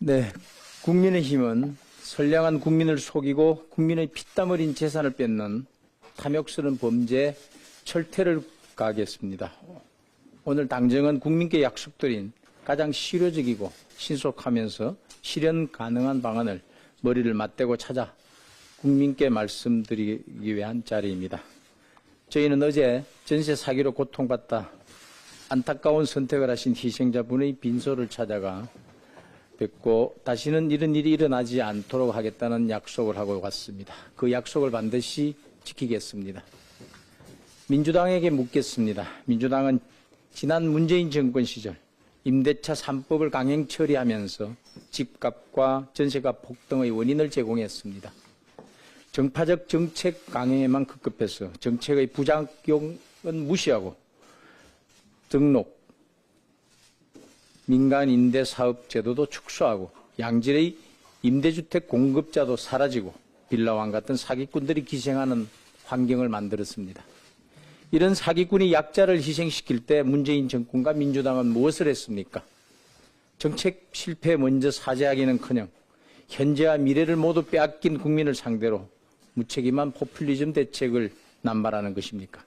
네, 국민의힘은 선량한 국민을 속이고 국민의 피땀 흘린 재산을 뺏는 탐욕스러운 범죄에 철퇴를 가하겠습니다. 오늘 당정은 국민께 약속드린 가장 실효적이고 신속하면서 실현 가능한 방안을 머리를 맞대고 찾아 국민께 말씀드리기 위한 자리입니다. 저희는 어제 전세 사기로 고통받다 안타까운 선택을 하신 희생자분의 빈소를 찾아가 뵙고 다시는 이런 일이 일어나지 않도록 하겠다는 약속을 하고 왔습니다. 그 약속을 반드시 지키겠습니다. 민주당에게 묻겠습니다. 민주당은 지난 문재인 정권 시절 임대차 3법을 강행 처리하면서 집값과 전세값 폭등의 원인을 제공했습니다. 정파적 정책 강행에만 급급해서 정책의 부작용은 무시하고 등록, 민간 임대 사업 제도도 축소하고 양질의 임대주택 공급자도 사라지고 빌라왕 같은 사기꾼들이 기생하는 환경을 만들었습니다. 이런 사기꾼이 약자를 희생시킬 때 문재인 정권과 민주당은 무엇을 했습니까? 정책 실패에 먼저 사죄하기는커녕 현재와 미래를 모두 빼앗긴 국민을 상대로 무책임한 포퓰리즘 대책을 남발하는 것입니까?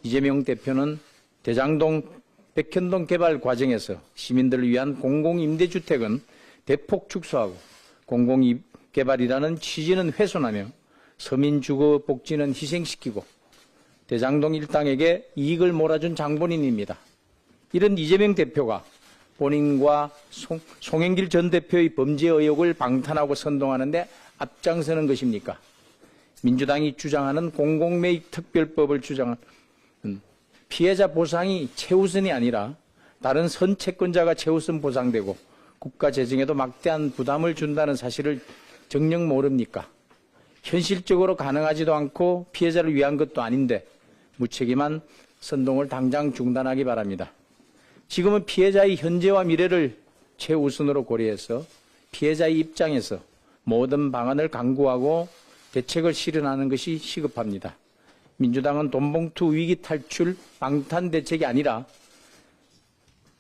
이재명 대표는 대장동, 백현동 개발 과정에서 시민들을 위한 공공임대주택은 대폭 축소하고 공공개발이라는 취지는 훼손하며 서민주거 복지는 희생시키고 대장동 일당에게 이익을 몰아준 장본인입니다. 이런 이재명 대표가 본인과 송영길 전 대표의 범죄 의혹을 방탄하고 선동하는데 앞장서는 것입니까? 민주당이 주장하는 공공매입 특별법을 주장하는 피해자 보상이 최우선이 아니라 다른 선채권자가 최우선 보상되고 국가 재정에도 막대한 부담을 준다는 사실을 정녕 모릅니까? 현실적으로 가능하지도 않고 피해자를 위한 것도 아닌데 무책임한 선동을 당장 중단하기 바랍니다. 지금은 피해자의 현재와 미래를 최우선으로 고려해서 피해자의 입장에서 모든 방안을 강구하고 대책을 실현하는 것이 시급합니다. 민주당은 돈봉투 위기 탈출 방탄 대책이 아니라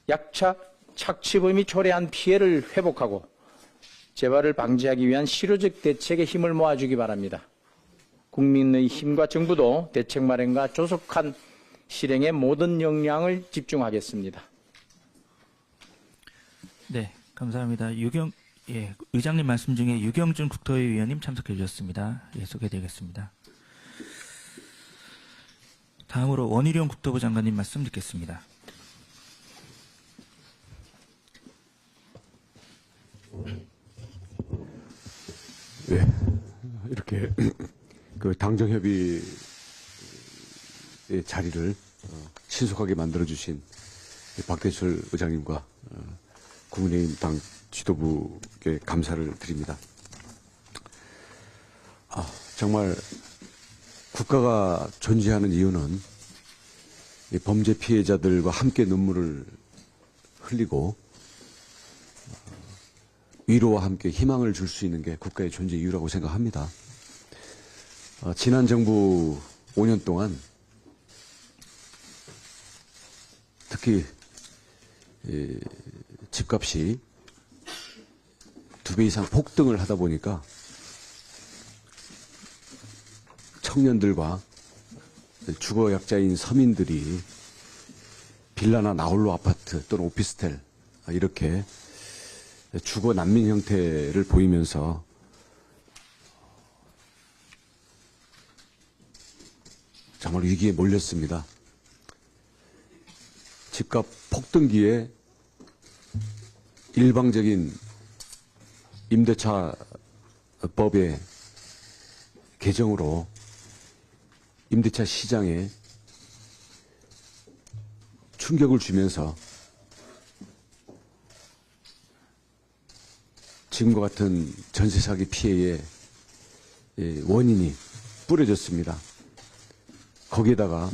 약차 착취범이 초래한 피해를 회복하고 재발을 방지하기 위한 실효적 대책에 힘을 모아주기 바랍니다. 국민의 힘과 정부도 대책 마련과 조속한 실행에 모든 역량을 집중하겠습니다. 네, 감사합니다. 의장님 말씀 중에 유경준 국토위 위원님 참석해 주셨습니다. 소개해드리겠습니다. 다음으로 원희룡 국토부 장관님 말씀 듣겠습니다. 네, 이렇게 그 당정협의의 자리를 신속하게 만들어주신 박대철 의장님과 국민의힘 당 지도부께 감사를 드립니다. 정말 국가가 존재하는 이유는 이 범죄 피해자들과 함께 눈물을 흘리고 위로와 함께 희망을 줄 수 있는 게 국가의 존재 이유라고 생각합니다. 지난 정부 5년 동안 특히 집값이 2배 이상 폭등을 하다 보니까 청년들과 주거약자인 서민들이 빌라나 나홀로 아파트 또는 오피스텔 이렇게 주거 난민 형태를 보이면서 정말 위기에 몰렸습니다. 집값 폭등기에 일방적인 임대차 법의 개정으로 임대차 시장에 충격을 주면서 지금과 같은 전세 사기 피해의 원인이 뿌려졌습니다. 거기에다가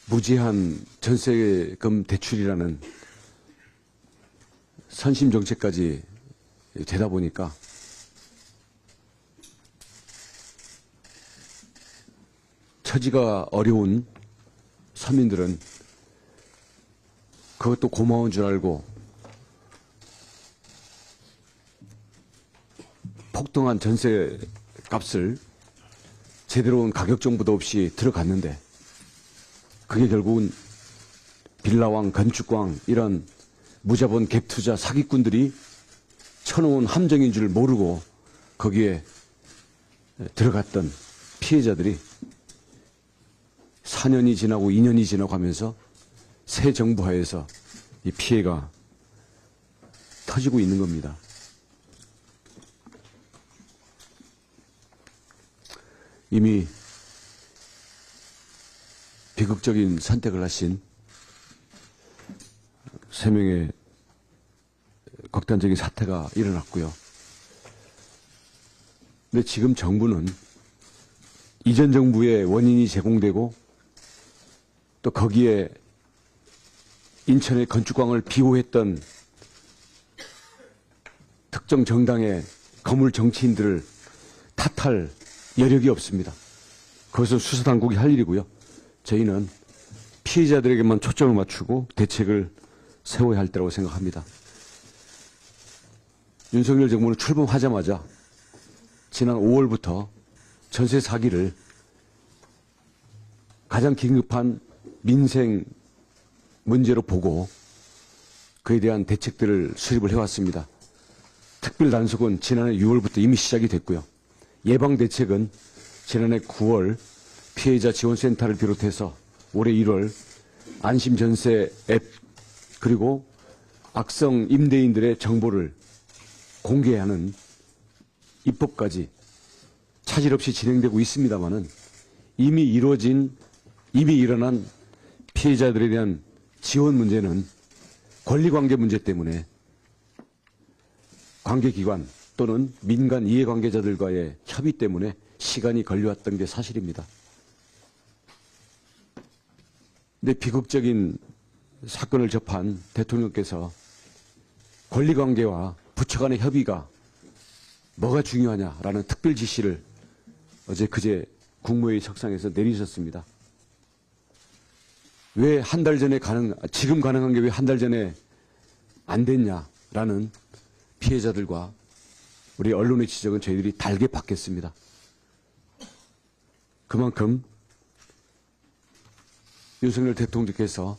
무제한 전세금 대출이라는 선심 정책까지 되다 보니까 처지가 어려운 서민들은 그것도 고마운 줄 알고 폭등한 전세 값을 제대로 온 가격 정보도 없이 들어갔는데 그게 결국은 빌라왕, 건축광 이런 무자본 갭투자 사기꾼들이 쳐놓은 함정인 줄 모르고 거기에 들어갔던 피해자들이 4년이 지나고 2년이 지나고 하면서 새 정부 하에서 이 피해가 터지고 있는 겁니다. 이미 비극적인 선택을 하신 3명의 극단적인 사태가 일어났고요. 근데 지금 정부는 이전 정부의 원인이 제공되고 또 거기에 인천의 건축광을 비호했던 특정 정당의 거물 정치인들을 탓할 여력이 없습니다. 그것은 수사당국이 할 일이고요. 저희는 피해자들에게만 초점을 맞추고 대책을 세워야 할 때라고 생각합니다. 윤석열 정부는 출범하자마자 지난 5월부터 전세 사기를 가장 긴급한 민생 문제로 보고 그에 대한 대책들을 수립을 해왔습니다. 특별 단속은 지난해 6월부터 이미 시작이 됐고요. 예방 대책은 지난해 9월 피해자 지원센터를 비롯해서 올해 1월 안심전세 앱 그리고 악성 임대인들의 정보를 공개하는 입법까지 차질 없이 진행되고 있습니다마는 이미 일어난 피해자들에 대한 지원 문제는 권리관계 문제 때문에 관계기관 또는 민간 이해관계자들과의 협의 때문에 시간이 걸려왔던 게 사실입니다. 근데 비극적인 사건을 접한 대통령께서 권리관계와 부처 간의 협의가 뭐가 중요하냐라는 특별 지시를 어제 그제 국무회의 석상에서 내리셨습니다. 왜 한 달 전에 지금 가능한 게 왜 한 달 전에 안 됐냐라는 피해자들과 우리 언론의 지적은 저희들이 달게 받겠습니다. 그만큼 윤석열 대통령께서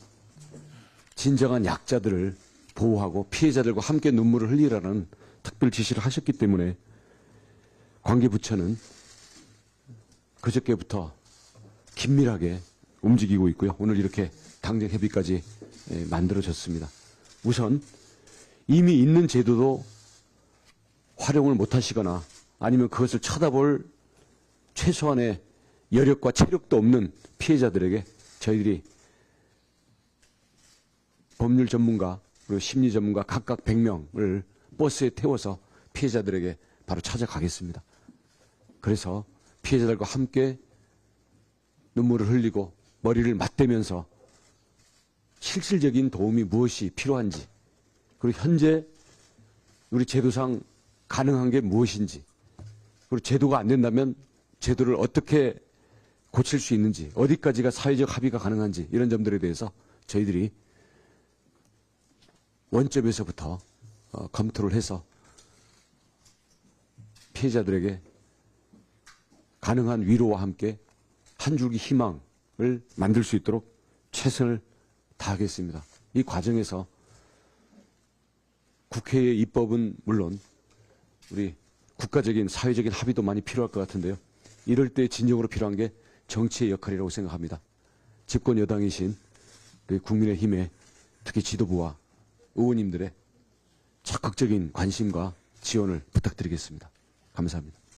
진정한 약자들을 보호하고 피해자들과 함께 눈물을 흘리라는 특별 지시를 하셨기 때문에 관계부처는 그저께부터 긴밀하게 움직이고 있고요. 오늘 이렇게 당정 협의까지 만들어졌습니다. 우선 이미 있는 제도도 활용을 못하시거나 아니면 그것을 쳐다볼 최소한의 여력과 체력도 없는 피해자들에게 저희들이 법률 전문가 그리고 심리 전문가 각각 100명을 버스에 태워서 피해자들에게 바로 찾아가겠습니다. 그래서 피해자들과 함께 눈물을 흘리고 머리를 맞대면서 실질적인 도움이 무엇이 필요한지 그리고 현재 우리 제도상 가능한 게 무엇인지 그리고 제도가 안 된다면 제도를 어떻게 고칠 수 있는지 어디까지가 사회적 합의가 가능한지 이런 점들에 대해서 저희들이 원점에서부터 검토를 해서 피해자들에게 가능한 위로와 함께 한 줄기 희망을 만들 수 있도록 최선을 다하겠습니다. 이 과정에서 국회의 입법은 물론 우리 국가적인 사회적인 합의도 많이 필요할 것 같은데요. 이럴 때 진정으로 필요한 게 정치의 역할이라고 생각합니다. 집권 여당이신 국민의힘의 특히 지도부와 의원님들의 적극적인 관심과 지원을 부탁드리겠습니다. 감사합니다.